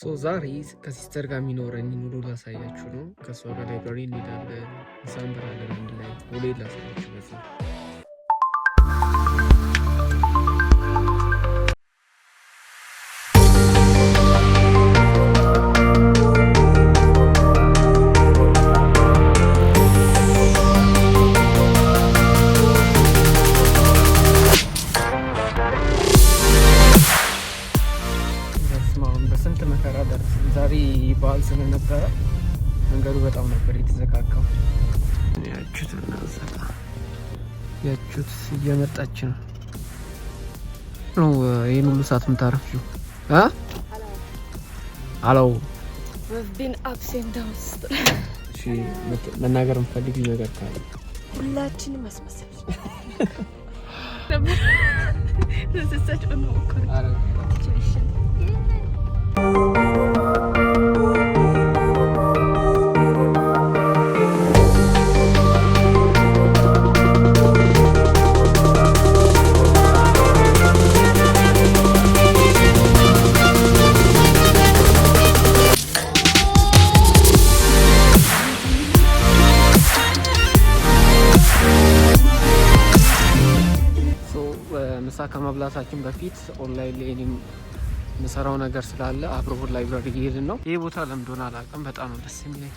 ዛሬ ከሲስተር ጋር የሚኖረኝ ኑሮ ላሳያችሁ ነው። ከእሷ ጋር ላይብራሪ እንሄዳለን፣ ምሳ እንበላለን አንድ ላይ። ውሌ ላሳያችሁ በዚህ በስንት መከራ ደረስን። ዛሬ በዓል ስለነበረ መንገዱ በጣም ነበር የተዘጋጋው። ያችሁት እናዘጋ ያችሁት እየመጣች ነው። ይሄን ሁሉ ሰዓት የምታረፊው አለው ቢን አብሴንት ዳውንስ። እሺ መናገር የምፈልጊው ነገር ካለ ሁላችንም መስመሰል ለሰሰች ነው እኮ ምሳ ከመብላታችን በፊት ኦንላይን ላይ የምሰራው ነገር ስላለ አብሮሆት ላይብራሪ እየሄድን ነው። ይህ ቦታ ለምን እንደሆነ አላውቅም፣ በጣም ነው ደስ የሚለኝ።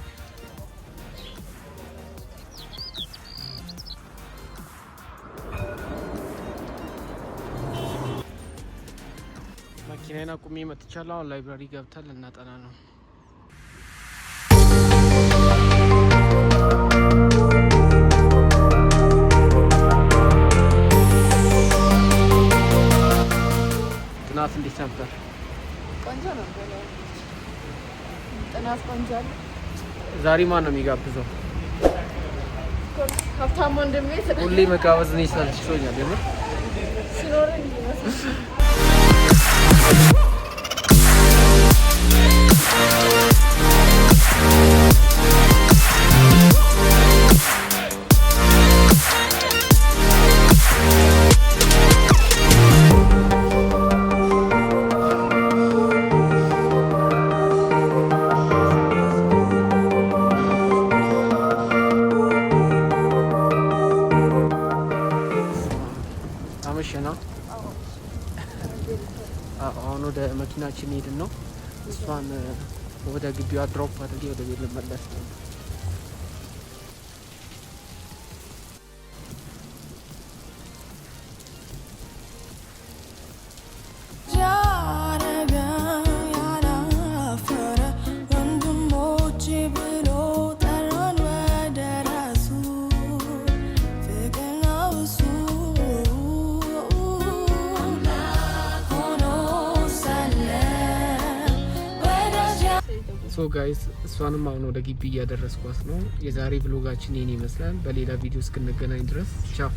መኪናዬን አቁሜ መጥቻለሁ። አሁን ላይብራሪ ገብተን ልናጠና ነው። ጥናት እንዴት ነበር? ቆንጆ ነበር። ጥናት ቆንጆ አለ። ዛሬ ማን ነው የሚጋብዘው? ሀብታም ወንድሜ። ሁሌ መጋበዝ ነው ይሰልችቶኛል የምር ሲኖረኝ ይመስል ነው። አሁን ወደ መኪናችን ሄድን ነው። እሷን ወደ ግቢዋ ድሮፕ አድርጌ ወደ ቤት ልመለስ ነው። ጋይስ እሷንም አሁን ወደ ግቢ እያደረስኳት ነው። የዛሬ ብሎጋችን ይህን ይመስላል። በሌላ ቪዲዮ እስክንገናኝ ድረስ ቻው።